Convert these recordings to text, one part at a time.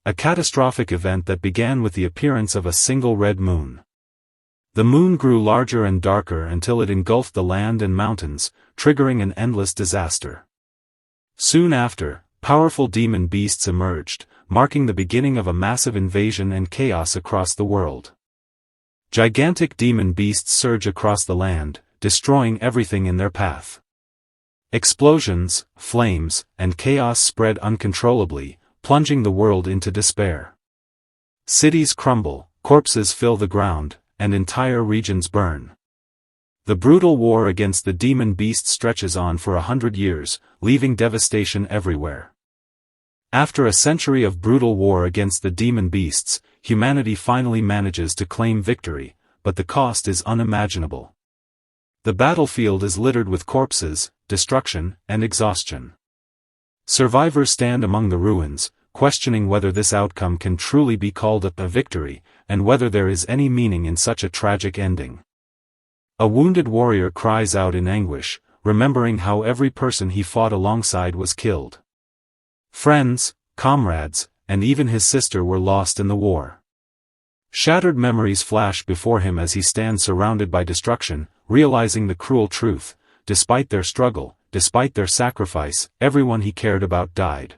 A catastrophic event that began with the appearance of a single red moon. The moon grew larger and darker until it engulfed the land and mountains, triggering an endless disaster. Soon after, powerful demon beasts emerged, marking the beginning of a massive invasion and chaos across the world. Gigantic demon beasts surge across the land, destroying everything in their path. Explosions, flames, and chaos spread uncontrollably, plunging the world into despair. Cities crumble, corpses fill the ground, and entire regions burn. The brutal war against the demon beast stretches on for 100 years, leaving devastation everywhere. After a century of brutal war against the demon beasts, humanity finally manages to claim victory, but the cost is unimaginable. The battlefield is littered with corpses, destruction, and exhaustion. Survivors stand among the ruins, questioning whether this outcome can truly be called a victory, and whether there is any meaning in such a tragic ending. A wounded warrior cries out in anguish, remembering how every person he fought alongside was killed. Friends, comrades, and even his sister were lost in the war. Shattered memories flash before him as he stands surrounded by destruction, realizing the cruel truth: despite their struggle, despite their sacrifice, everyone he cared about died.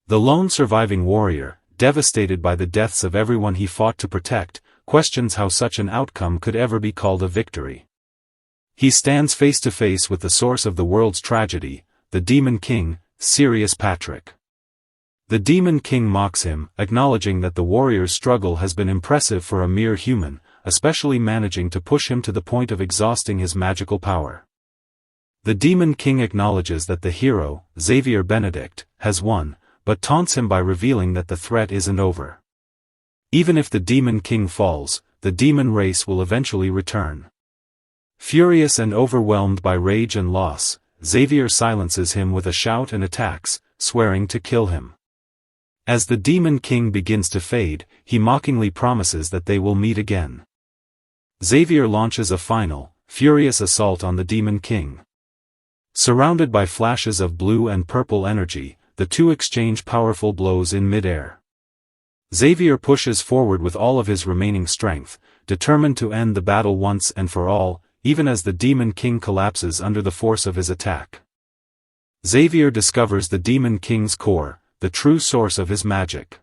The lone surviving warrior, devastated by the deaths of everyone he fought to protect, questions how such an outcome could ever be called a victory. He stands face to face with the source of the world's tragedy, the Demon King, Sirius Patrick. The Demon King mocks him, acknowledging that the warrior's struggle has been impressive for a mere human, especially managing to push him to the point of exhausting his magical power. The Demon King acknowledges that the hero, Xavier Benedict, has won, but taunts him by revealing that the threat isn't over. Even if the Demon King falls, the demon race will eventually return. Furious and overwhelmed by rage and loss, Xavier silences him with a shout and attacks, swearing to kill him. As the Demon King begins to fade, he mockingly promises that they will meet again. Xavier launches a final, furious assault on the Demon King. Surrounded by flashes of blue and purple energy, the two exchange powerful blows in mid-air. Xavier pushes forward with all of his remaining strength, determined to end the battle once and for all, even as the Demon King collapses under the force of his attack. Xavier discovers the Demon King's core, the true source of his magic.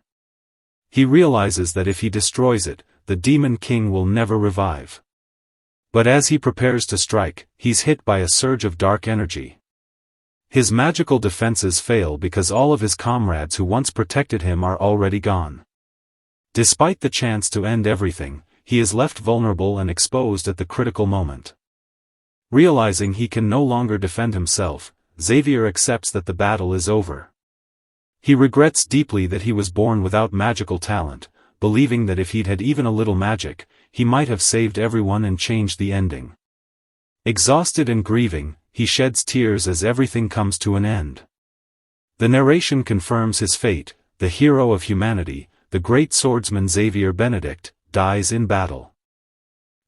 He realizes that if he destroys it, the Demon King will never revive. But as he prepares to strike, he's hit by a surge of dark energy. His magical defenses fail because all of his comrades who once protected him are already gone. Despite the chance to end everything, he is left vulnerable and exposed at the critical moment. Realizing he can no longer defend himself, Xavier accepts that the battle is over. He regrets deeply that he was born without magical talent, believing that if he'd had even a little magic, he might have saved everyone and changed the ending. Exhausted and grieving, he sheds tears as everything comes to an end. The narration confirms his fate: the hero of humanity, the great swordsman Xavier Benedict, dies in battle.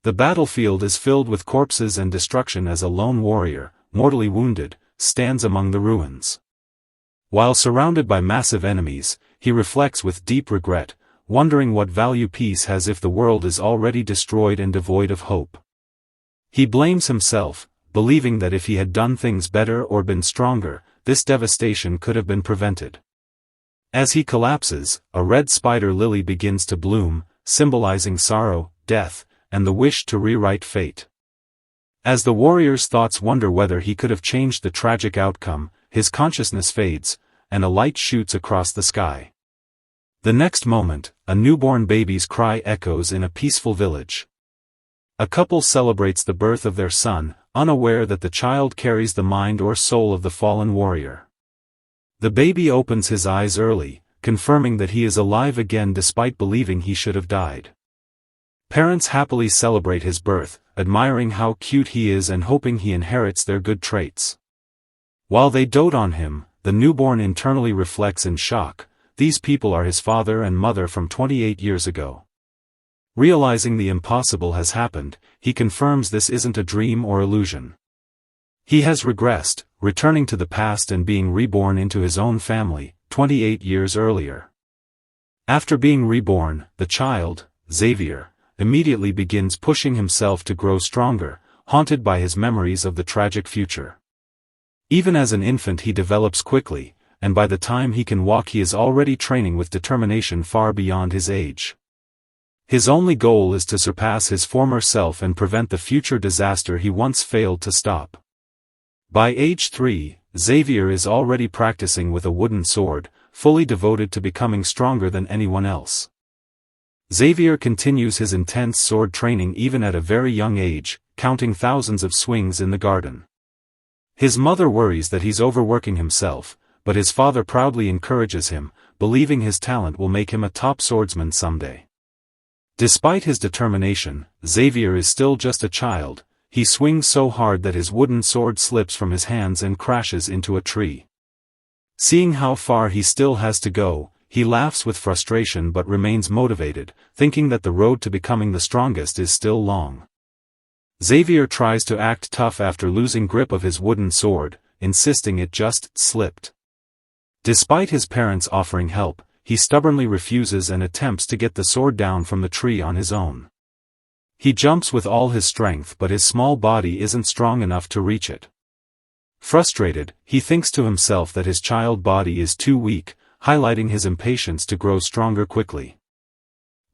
The battlefield is filled with corpses and destruction as a lone warrior, mortally wounded, stands among the ruins. While surrounded by massive enemies, he reflects with deep regret, wondering what value peace has if the world is already destroyed and devoid of hope. He blames himself, believing that if he had done things better or been stronger, this devastation could have been prevented. As he collapses, a red spider lily begins to bloom, symbolizing sorrow, death, and the wish to rewrite fate. As the warrior's thoughts wonder whether he could have changed the tragic outcome, his consciousness fades, and a light shoots across the sky. The next moment, a newborn baby's cry echoes in a peaceful village. A couple celebrates the birth of their son, unaware that the child carries the mind or soul of the fallen warrior. The baby opens his eyes early, confirming that he is alive again despite believing he should have died. Parents happily celebrate his birth, admiring how cute he is and hoping he inherits their good traits. While they dote on him, the newborn internally reflects in shock: these people are his father and mother from 28 years ago. Realizing the impossible has happened, he confirms this isn't a dream or illusion. He has regressed, returning to the past and being reborn into his own family, 28 years earlier. After being reborn, the child, Xavier, immediately begins pushing himself to grow stronger, haunted by his memories of the tragic future. Even as an infant he develops quickly, and by the time he can walk he is already training with determination far beyond his age. His only goal is to surpass his former self and prevent the future disaster he once failed to stop. By age 3, Xavier is already practicing with a wooden sword, fully devoted to becoming stronger than anyone else. Xavier continues his intense sword training even at a very young age, counting thousands of swings in the garden. His mother worries that he's overworking himself, but his father proudly encourages him, believing his talent will make him a top swordsman someday. Despite his determination, Xavier is still just a child. He swings so hard that his wooden sword slips from his hands and crashes into a tree. Seeing how far he still has to go, he laughs with frustration but remains motivated, thinking that the road to becoming the strongest is still long. Xavier tries to act tough after losing grip of his wooden sword, insisting it just slipped. Despite his parents offering help, he stubbornly refuses and attempts to get the sword down from the tree on his own. He jumps with all his strength but his small body isn't strong enough to reach it. Frustrated, he thinks to himself that his child body is too weak, highlighting his impatience to grow stronger quickly.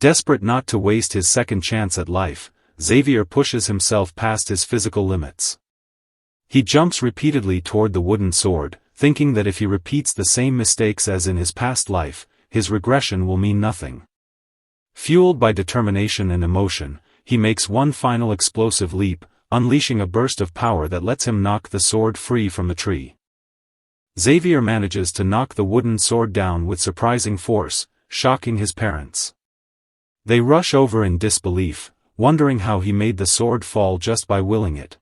Desperate not to waste his second chance at life, Xavier pushes himself past his physical limits. He jumps repeatedly toward the wooden sword, thinking that if he repeats the same mistakes as in his past life, his regression will mean nothing. Fueled by determination and emotion, he makes one final explosive leap, unleashing a burst of power that lets him knock the sword free from the tree. Xavier manages to knock the wooden sword down with surprising force, shocking his parents. They rush over in disbelief, wondering how he made the sword fall just by willing it.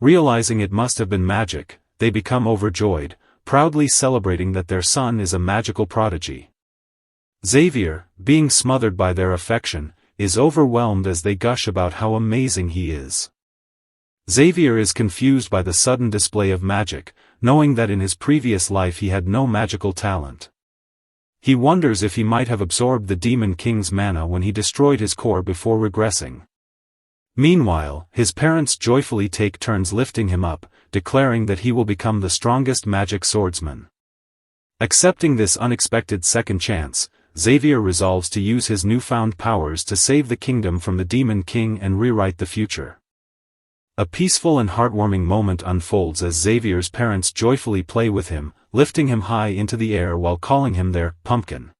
Realizing it must have been magic, they become overjoyed, proudly celebrating that their son is a magical prodigy. Xavier, being smothered by their affection, is overwhelmed as they gush about how amazing he is. Xavier is confused by the sudden display of magic, knowing that in his previous life he had no magical talent. He wonders if he might have absorbed the Demon King's mana when he destroyed his core before regressing. Meanwhile, his parents joyfully take turns lifting him up, declaring that he will become the strongest magic swordsman. Accepting this unexpected second chance, Xavier resolves to use his newfound powers to save the kingdom from the Demon King and rewrite the future. A peaceful and heartwarming moment unfolds as Xavier's parents joyfully play with him, lifting him high into the air while calling him their pumpkin.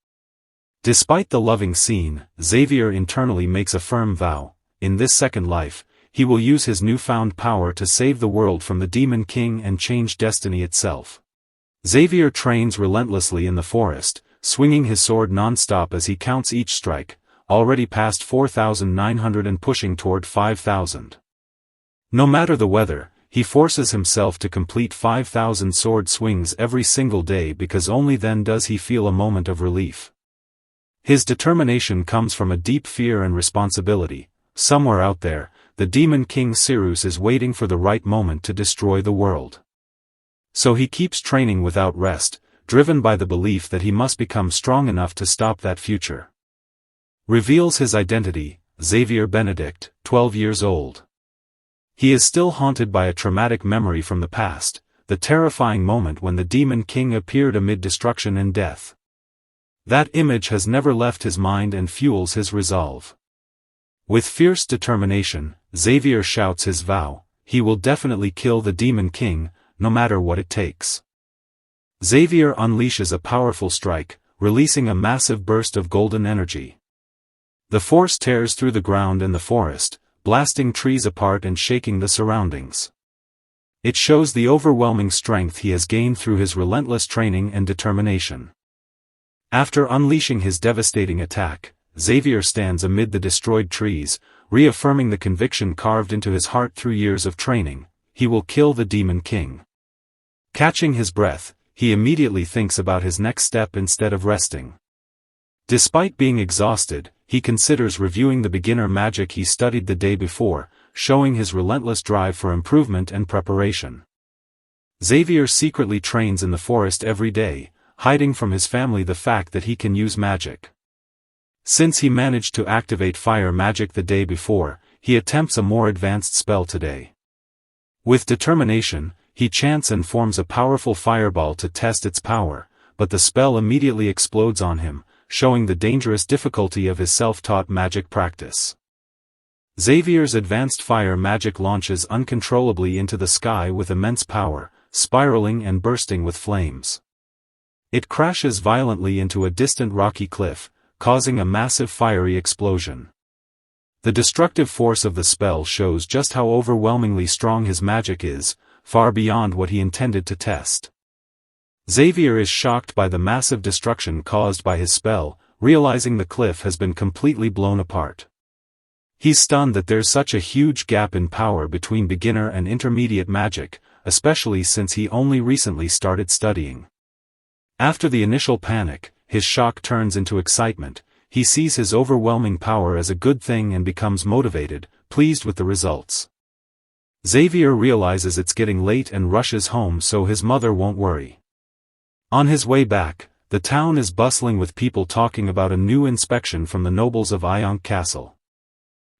Despite the loving scene, Xavier internally makes a firm vow: in this second life, he will use his newfound power to save the world from the Demon King and change destiny itself. Xavier trains relentlessly in the forest, swinging his sword non-stop as he counts each strike, already past 4,900 and pushing toward 5,000. No matter the weather, he forces himself to complete 5,000 sword swings every single day because only then does he feel a moment of relief. His determination comes from a deep fear and responsibility. Somewhere out there, the Demon King Sirius is waiting for the right moment to destroy the world. So he keeps training without rest, driven by the belief that he must become strong enough to stop that future. Reveals his identity: Xavier Benedict, 12 years old. He is still haunted by a traumatic memory from the past, the terrifying moment when the Demon King appeared amid destruction and death. That image has never left his mind and fuels his resolve. With fierce determination, Xavier shouts his vow: he will definitely kill the Demon King, no matter what it takes. Xavier unleashes a powerful strike, releasing a massive burst of golden energy. The force tears through the ground and the forest, blasting trees apart and shaking the surroundings. It shows the overwhelming strength he has gained through his relentless training and determination. After unleashing his devastating attack, Xavier stands amid the destroyed trees, reaffirming the conviction carved into his heart through years of training: he will kill the Demon King. Catching his breath, he immediately thinks about his next step instead of resting. Despite being exhausted, he considers reviewing the beginner magic he studied the day before, showing his relentless drive for improvement and preparation. Xavier secretly trains in the forest every day, hiding from his family the fact that he can use magic. Since he managed to activate fire magic the day before, he attempts a more advanced spell today. With determination, he chants and forms a powerful fireball to test its power, but the spell immediately explodes on him, showing the dangerous difficulty of his self-taught magic practice. Xavier's advanced fire magic launches uncontrollably into the sky with immense power, spiraling and bursting with flames. It crashes violently into a distant rocky cliff, causing a massive fiery explosion. The destructive force of the spell shows just how overwhelmingly strong his magic is, far beyond what he intended to test. Xavier is shocked by the massive destruction caused by his spell, realizing the cliff has been completely blown apart. He's stunned that there's such a huge gap in power between beginner and intermediate magic, especially since he only recently started studying. After the initial panic, his shock turns into excitement. He sees his overwhelming power as a good thing and becomes motivated, pleased with the results. Xavier realizes it's getting late and rushes home so his mother won't worry. On his way back, the town is bustling with people talking about a new inspection from the nobles of Ionk Castle.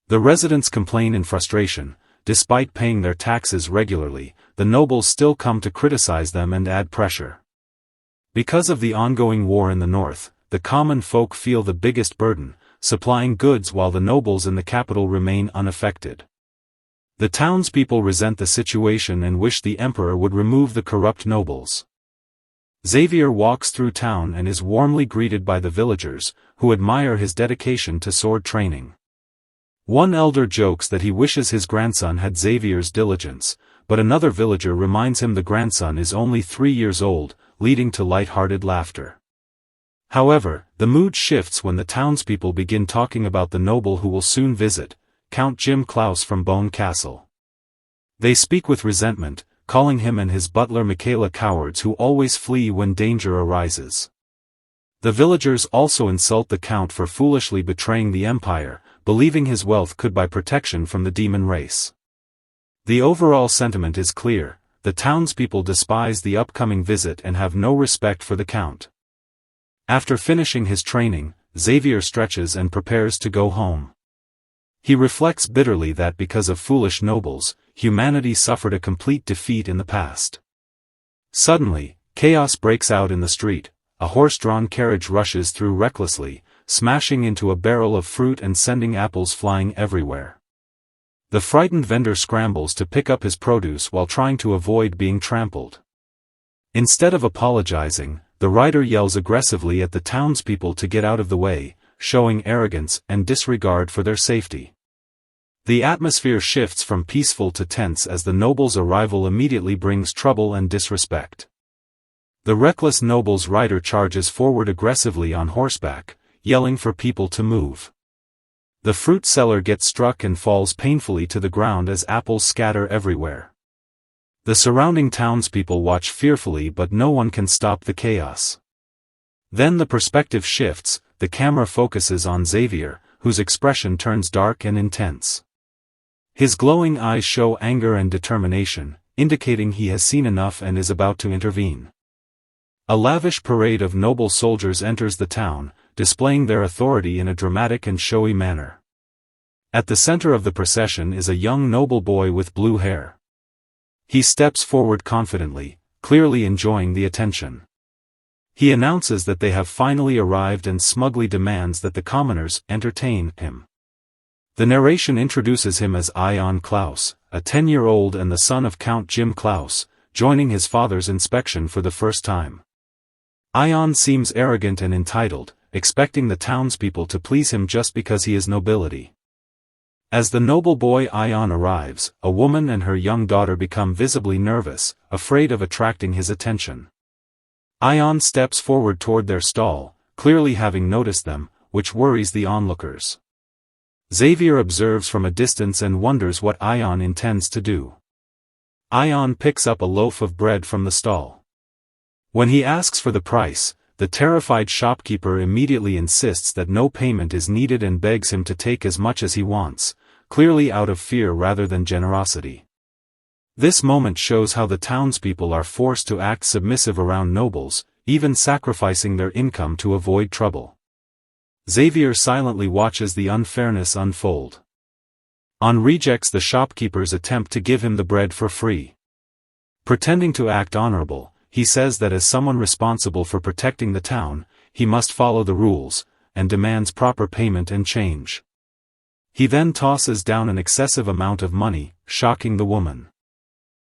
The residents complain in frustration. Despite paying their taxes regularly, the nobles still come to criticize them and add pressure. Because of the ongoing war in the north, the common folk feel the biggest burden, supplying goods while the nobles in the capital remain unaffected. The townspeople resent the situation and wish the emperor would remove the corrupt nobles. Xavier walks through town and is warmly greeted by the villagers, who admire his dedication to sword training. One elder jokes that he wishes his grandson had Xavier's diligence, but another villager reminds him the grandson is only 3 years old, leading to light-hearted laughter. However, the mood shifts when the townspeople begin talking about the noble who will soon visit, Count Jim Klaus from Bone Castle. They speak with resentment, calling him and his butler Michaela cowards who always flee when danger arises. The villagers also insult the count for foolishly betraying the empire, believing his wealth could buy protection from the demon race. The overall sentiment is clear: the townspeople despise the upcoming visit and have no respect for the count. After finishing his training, Xavier stretches and prepares to go home. He reflects bitterly that because of foolish nobles, humanity suffered a complete defeat in the past. Suddenly, chaos breaks out in the street. A horse-drawn carriage rushes through recklessly, smashing into a barrel of fruit and sending apples flying everywhere. The frightened vendor scrambles to pick up his produce while trying to avoid being trampled. Instead of apologizing, the rider yells aggressively at the townspeople to get out of the way, showing arrogance and disregard for their safety. The atmosphere shifts from peaceful to tense as the noble's arrival immediately brings trouble and disrespect. The reckless noble's rider charges forward aggressively on horseback, yelling for people to move. The fruit seller gets struck and falls painfully to the ground as apples scatter everywhere. The surrounding townspeople watch fearfully, but no one can stop the chaos. Then the perspective shifts, the camera focuses on Xavier, whose expression turns dark and intense. His glowing eyes show anger and determination, indicating he has seen enough and is about to intervene. A lavish parade of noble soldiers enters the town, displaying their authority in a dramatic and showy manner. At the center of the procession is a young noble boy with blue hair. He steps forward confidently, clearly enjoying the attention. He announces that they have finally arrived and smugly demands that the commoners entertain him. The narration introduces him as Ion Klaus, a 10-year-old and the son of Count Jim Klaus, joining his father's inspection for the first time. Ion seems arrogant and entitled, expecting the townspeople to please him just because he is nobility. As the noble boy Ion arrives, a woman and her young daughter become visibly nervous, afraid of attracting his attention. Ion steps forward toward their stall, clearly having noticed them, which worries the onlookers. Xavier observes from a distance and wonders what Ion intends to do. Ion picks up a loaf of bread from the stall. When he asks for the price, the terrified shopkeeper immediately insists that no payment is needed and begs him to take as much as he wants, clearly out of fear rather than generosity. This moment shows how the townspeople are forced to act submissive around nobles, even sacrificing their income to avoid trouble. Xavier silently watches the unfairness unfold. On rejects the shopkeeper's attempt to give him the bread for free. Pretending to act honorable, he says that as someone responsible for protecting the town, he must follow the rules, and demands proper payment and change. He then tosses down an excessive amount of money, shocking the woman.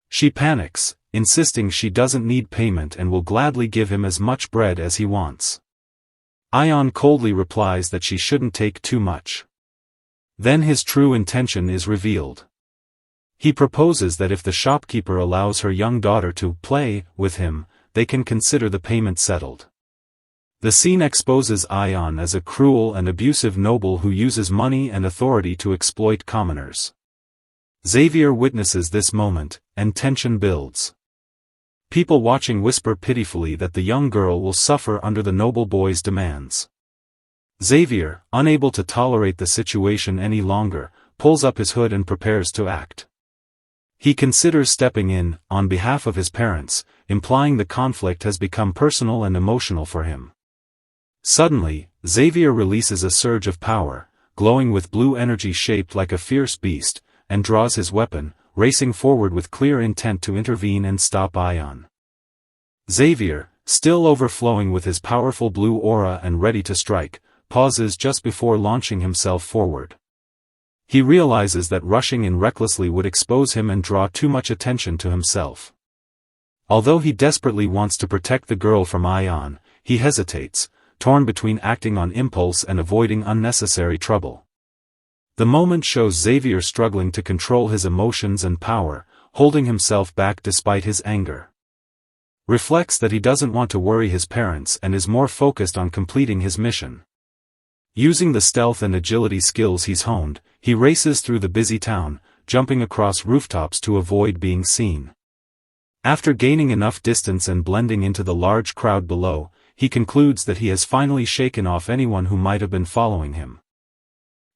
She panics, insisting she doesn't need payment and will gladly give him as much bread as he wants. Ion coldly replies that she shouldn't take too much. Then his true intention is revealed. He proposes that if the shopkeeper allows her young daughter to play with him, they can consider the payment settled. The scene exposes Ion as a cruel and abusive noble who uses money and authority to exploit commoners. Xavier witnesses this moment, and tension builds. People watching whisper pitifully that the young girl will suffer under the noble boy's demands. Xavier, unable to tolerate the situation any longer, pulls up his hood and prepares to act. He considers stepping in, on behalf of his parents, implying the conflict has become personal and emotional for him. Suddenly, Xavier releases a surge of power, glowing with blue energy shaped like a fierce beast, and draws his weapon, racing forward with clear intent to intervene and stop Ion. Xavier, still overflowing with his powerful blue aura and ready to strike, pauses just before launching himself forward. He realizes that rushing in recklessly would expose him and draw too much attention to himself. Although he desperately wants to protect the girl from Ion, he hesitates, torn between acting on impulse and avoiding unnecessary trouble. The moment shows Xavier struggling to control his emotions and power, holding himself back despite his anger. Reflects that he doesn't want to worry his parents and is more focused on completing his mission. Using the stealth and agility skills he's honed, he races through the busy town, jumping across rooftops to avoid being seen. After gaining enough distance and blending into the large crowd below, he concludes that he has finally shaken off anyone who might have been following him.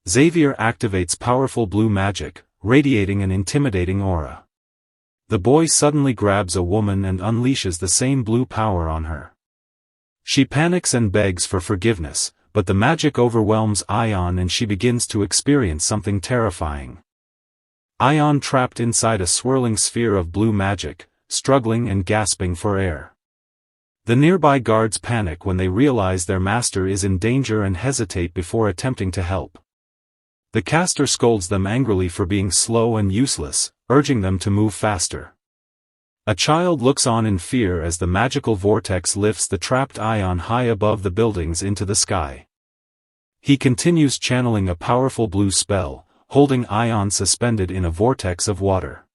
Xavier activates powerful blue magic, radiating an intimidating aura. The boy suddenly grabs a woman and unleashes the same blue power on her. She panics and begs for forgiveness, but the magic overwhelms Ion and she begins to experience something terrifying. Ion trapped inside a swirling sphere of blue magic, struggling and gasping for air. The nearby guards panic when they realize their master is in danger and hesitate before attempting to help. The caster scolds them angrily for being slow and useless, urging them to move faster. A child looks on in fear as the magical vortex lifts the trapped Ion high above the buildings into the sky. He continues channeling a powerful blue spell, holding Ion suspended in a vortex of water.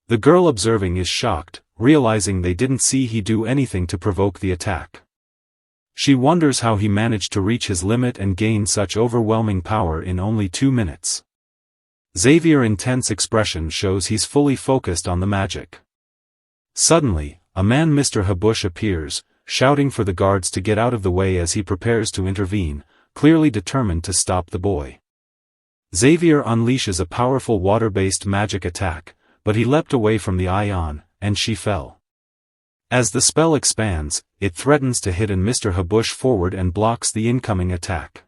The girl observing is shocked, realizing they didn't see he do anything to provoke the attack. She wonders how he managed to reach his limit and gain such overwhelming power in only 2 minutes. Xavier's intense expression shows he's fully focused on the magic. Suddenly, a man Mr. Habush appears, shouting for the guards to get out of the way as he prepares to intervene, clearly determined to stop the boy. Xavier unleashes a powerful water-based magic attack, but he leapt away from the Ion, and she fell. As the spell expands, it threatens to hit Mr. Habush forward and blocks the incoming attack.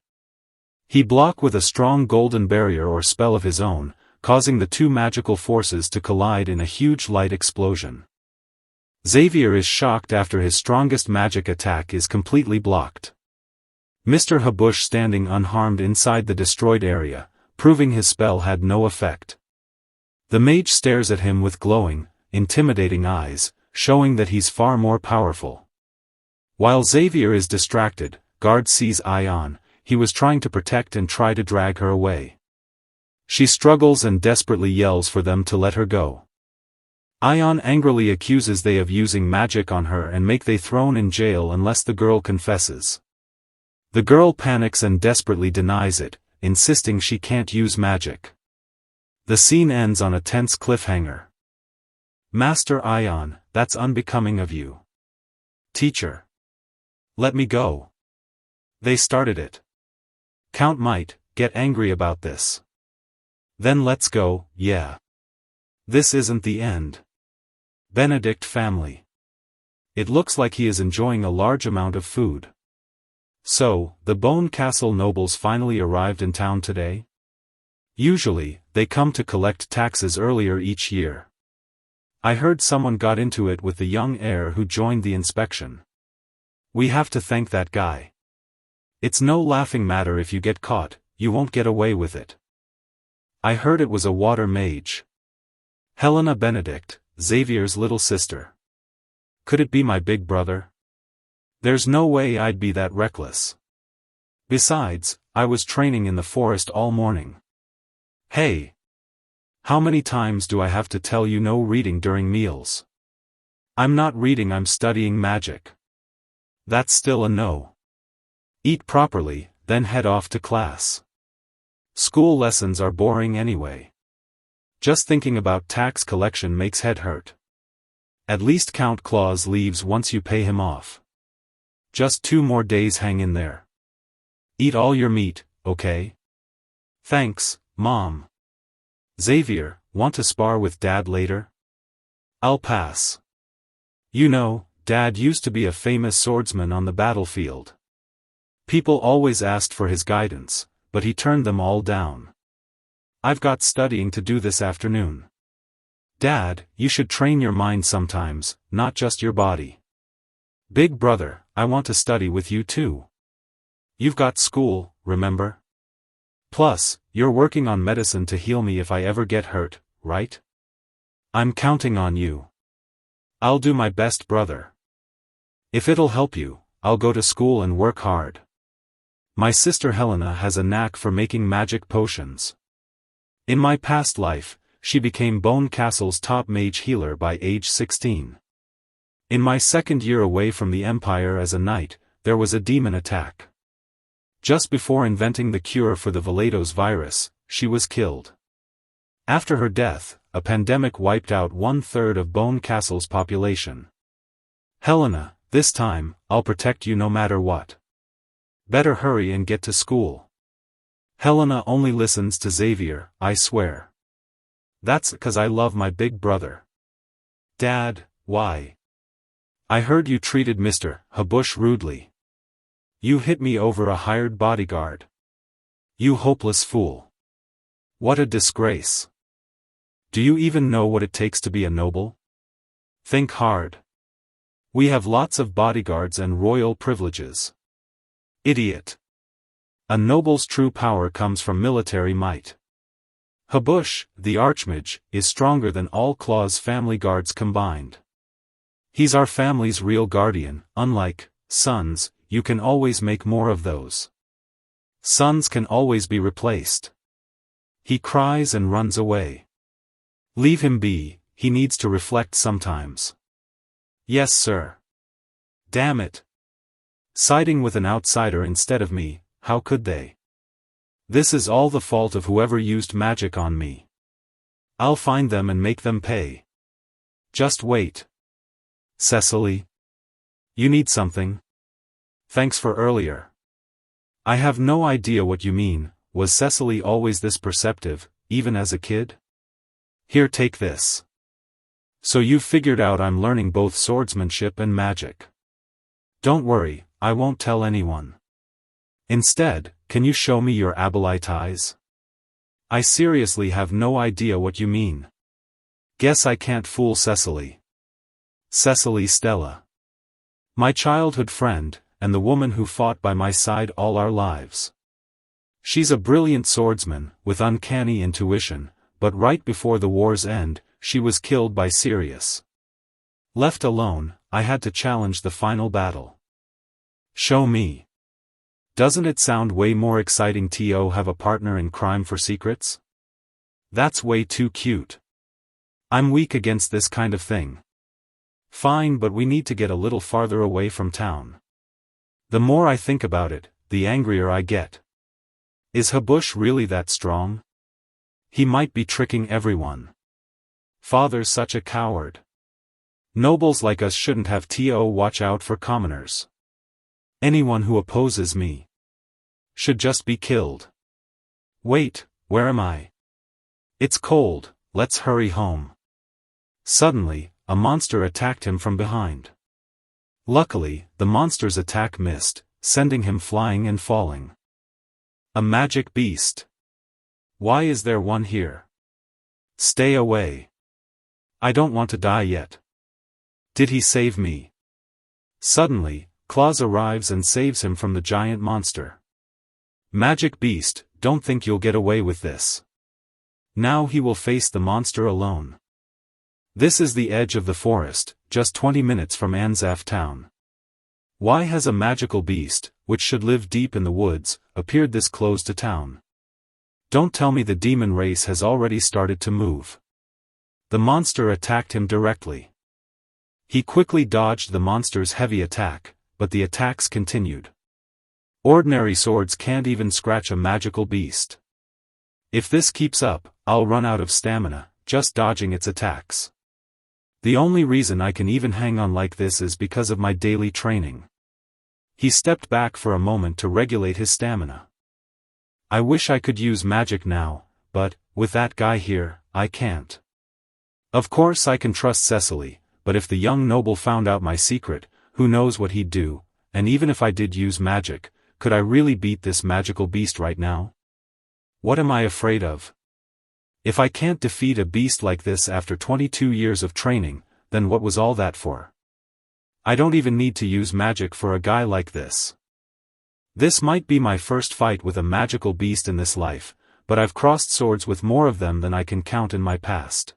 He blocks with a strong golden barrier or spell of his own, causing the two magical forces to collide in a huge light explosion. Xavier is shocked after his strongest magic attack is completely blocked. Mr. Habush standing unharmed inside the destroyed area, proving his spell had no effect. The mage stares at him with glowing, intimidating eyes, showing that he's far more powerful. While Xavier is distracted, guard sees Ion. He was trying to protect and try to drag her away. She struggles and desperately yells for them to let her go. Ion angrily accuses they of using magic on her and make they thrown in jail unless the girl confesses. The girl panics and desperately denies it, insisting she can't use magic. The scene ends on a tense cliffhanger. Master Ion, that's unbecoming of you. Teacher. Let me go. They started it. Count might get angry about this. Then let's go, yeah. This isn't the end. Benedict family. It looks like he is enjoying a large amount of food. So, the Bone Castle nobles finally arrived in town today? Usually, they come to collect taxes earlier each year. I heard someone got into it with the young heir who joined the inspection. We have to thank that guy. It's no laughing matter if you get caught, you won't get away with it. I heard it was a water mage. Helena Benedict, Xavier's little sister. Could it be my big brother? There's no way I'd be that reckless. Besides, I was training in the forest all morning. Hey! How many times do I have to tell you no reading during meals? I'm not reading, I'm studying magic. That's still a no. Eat properly, then head off to class. School lessons are boring anyway. Just thinking about tax collection makes head hurt. At least Count Claus leaves once you pay him off. Just 2 more days, hang in there. Eat all your meat, okay? Thanks, Mom. Xavier, want to spar with Dad later? I'll pass. You know, Dad used to be a famous swordsman on the battlefield. People always asked for his guidance, but he turned them all down. I've got studying to do this afternoon. Dad, you should train your mind sometimes, not just your body. Big brother, I want to study with you too. You've got school, remember? Plus, you're working on medicine to heal me if I ever get hurt, right? I'm counting on you. I'll do my best, brother. If it'll help you, I'll go to school and work hard. My sister Helena has a knack for making magic potions. In my past life, she became Bone Castle's top mage healer by age 16. In my second year away from the Empire as a knight, there was a demon attack. Just before inventing the cure for the Velados virus, she was killed. After her death, a pandemic wiped out 1/3 of Bone Castle's population. Helena, this time, I'll protect you no matter what. Better hurry and get to school. Helena only listens to Xavier, I swear. That's because I love my big brother. Dad, why? I heard you treated Mr. Habush rudely. You hit me over a hired bodyguard. You hopeless fool. What a disgrace. Do you even know what it takes to be a noble? Think hard. We have lots of bodyguards and royal privileges. Idiot. A noble's true power comes from military might. Habush, the Archmage, is stronger than all Claw's family guards combined. He's our family's real guardian. Unlike sons, you can always make more of those. Sons can always be replaced. He cries and runs away. Leave him be, he needs to reflect sometimes. Yes, sir. Damn it. Siding with an outsider instead of me, how could they? This is all the fault of whoever used magic on me. I'll find them and make them pay. Just wait. Cecily? You need something? Thanks for earlier. I have no idea what you mean. Was Cecily always this perceptive, even as a kid? Here, take this. So you've figured out I'm learning both swordsmanship and magic. Don't worry, I won't tell anyone. Instead, can you show me your Abolite eyes? I seriously have no idea what you mean. Guess I can't fool Cecily. Cecily Stella. My childhood friend, and the woman who fought by my side all our lives. She's a brilliant swordsman, with uncanny intuition, but right before the war's end, she was killed by Sirius. Left alone, I had to challenge the final battle. Show me. Doesn't it sound way more exciting to have a partner in crime for secrets? That's way too cute. I'm weak against this kind of thing. Fine, but we need to get a little farther away from town. The more I think about it, the angrier I get. Is Habush really that strong? He might be tricking everyone. Father's such a coward. Nobles like us shouldn't have to watch out for commoners. Anyone who opposes me should just be killed. Wait, where am I? It's cold, let's hurry home. Suddenly, a monster attacked him from behind. Luckily, the monster's attack missed, sending him flying and falling. A magic beast. Why is there one here? Stay away. I don't want to die yet. Did he save me? Suddenly, Claus arrives and saves him from the giant monster. Magic beast, don't think you'll get away with this. Now he will face the monster alone. This is the edge of the forest, just 20 minutes from Anzaf town. Why has a magical beast, which should live deep in the woods, appeared this close to town? Don't tell me the demon race has already started to move. The monster attacked him directly. He quickly dodged the monster's heavy attack, but the attacks continued. Ordinary swords can't even scratch a magical beast. If this keeps up, I'll run out of stamina, just dodging its attacks. The only reason I can even hang on like this is because of my daily training. He stepped back for a moment to regulate his stamina. I wish I could use magic now, but, with that guy here, I can't. Of course I can trust Cecily, but if the young noble found out my secret, who knows what he'd do, and even if I did use magic, could I really beat this magical beast right now? What am I afraid of? If I can't defeat a beast like this after 22 years of training, then what was all that for? I don't even need to use magic for a guy like this. This might be my first fight with a magical beast in this life, but I've crossed swords with more of them than I can count in my past.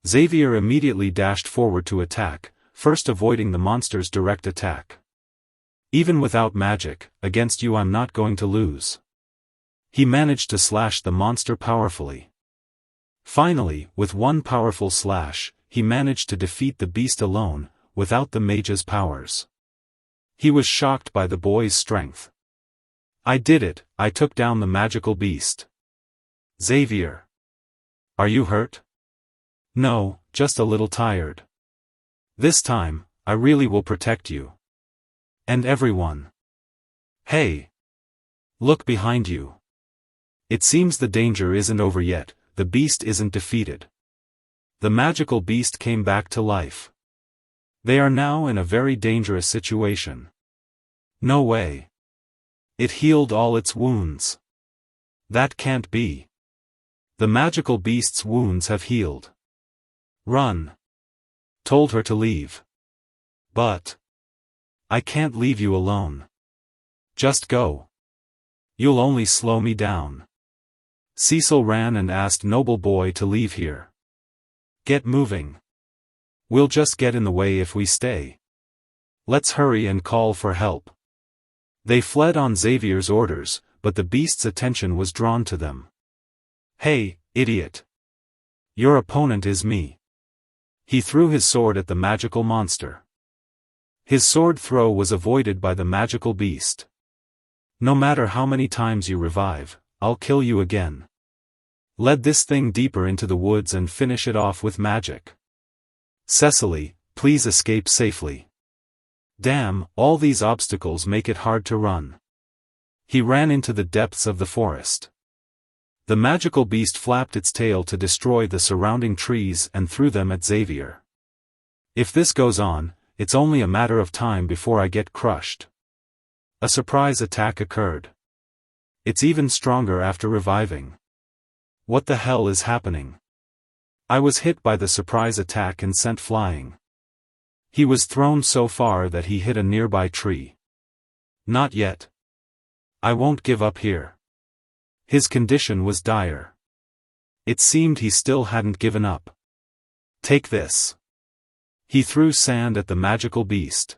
Xavier immediately dashed forward to attack, first avoiding the monster's direct attack. Even without magic, against you I'm not going to lose. He managed to slash the monster powerfully. Finally, with one powerful slash, he managed to defeat the beast alone, without the mage's powers. He was shocked by the boy's strength. I did it, I took down the magical beast. Xavier. Are you hurt? No, just a little tired. This time, I really will protect you. And everyone. Hey! Look behind you. It seems the danger isn't over yet, the beast isn't defeated. The magical beast came back to life. They are now in a very dangerous situation. No way. It healed all its wounds. That can't be. The magical beast's wounds have healed. Run. Told her to leave. But I can't leave you alone. Just go. You'll only slow me down. Cecil ran and asked Noble Boy to leave here. Get moving. We'll just get in the way if we stay. Let's hurry and call for help. They fled on Xavier's orders, but the beast's attention was drawn to them. Hey, idiot. Your opponent is me. He threw his sword at the magical monster. His sword throw was avoided by the magical beast. No matter how many times you revive, I'll kill you again. Lead this thing deeper into the woods and finish it off with magic. Cecily, please escape safely. Damn, all these obstacles make it hard to run. He ran into the depths of the forest. The magical beast flapped its tail to destroy the surrounding trees and threw them at Xavier. If this goes on, it's only a matter of time before I get crushed. A surprise attack occurred. It's even stronger after reviving. What the hell is happening? I was hit by the surprise attack and sent flying. He was thrown so far that he hit a nearby tree. Not yet. I won't give up here. His condition was dire. It seemed he still hadn't given up. Take this. He threw sand at the magical beast.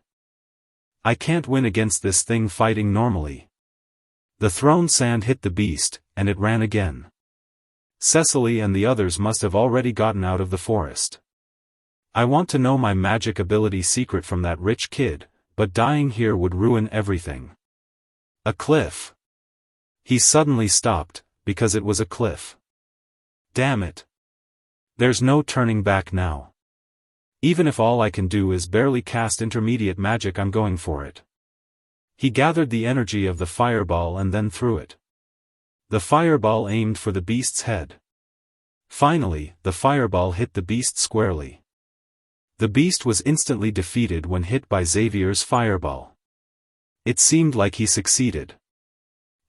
I can't win against this thing fighting normally. The thrown sand hit the beast, and it ran again. Cecily and the others must have already gotten out of the forest. I want to know my magic ability secret from that rich kid, but dying here would ruin everything. A cliff. He suddenly stopped, because it was a cliff. Damn it. There's no turning back now. Even if all I can do is barely cast intermediate magic, I'm going for it. He gathered the energy of the fireball and then threw it. The fireball aimed for the beast's head. Finally, the fireball hit the beast squarely. The beast was instantly defeated when hit by Xavier's fireball. It seemed like he succeeded.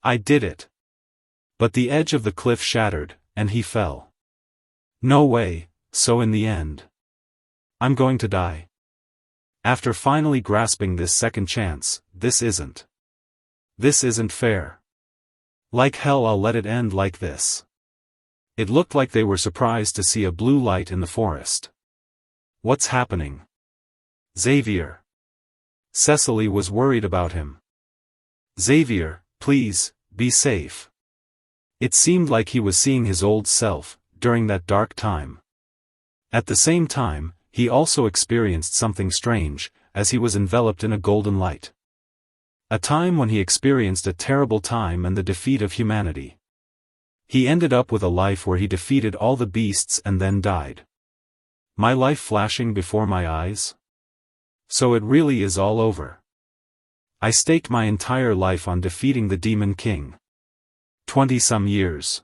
I did it. But the edge of the cliff shattered, and he fell. No way, so in the end, I'm going to die. After finally grasping this second chance, this isn't fair. Like hell, I'll let it end like this. It looked like they were surprised to see a blue light in the forest. What's happening? Xavier. Cecily was worried about him. Xavier, please, be safe. It seemed like he was seeing his old self, during that dark time. At the same time, he also experienced something strange, as he was enveloped in a golden light. A time when he experienced a terrible time and the defeat of humanity. He ended up with a life where he defeated all the beasts and then died. My life flashing before my eyes? So it really is all over. I staked my entire life on defeating the Demon King. 20-some years.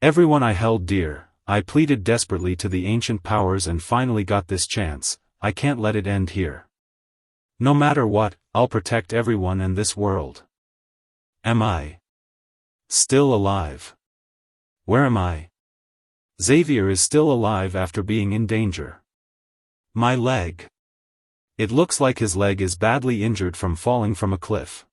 Everyone I held dear, I pleaded desperately to the ancient powers and finally got this chance. I can't let it end here. No matter what, I'll protect everyone and this world. Am I still alive? Where am I? Xavier is still alive after being in danger. My leg. It looks like his leg is badly injured from falling from a cliff.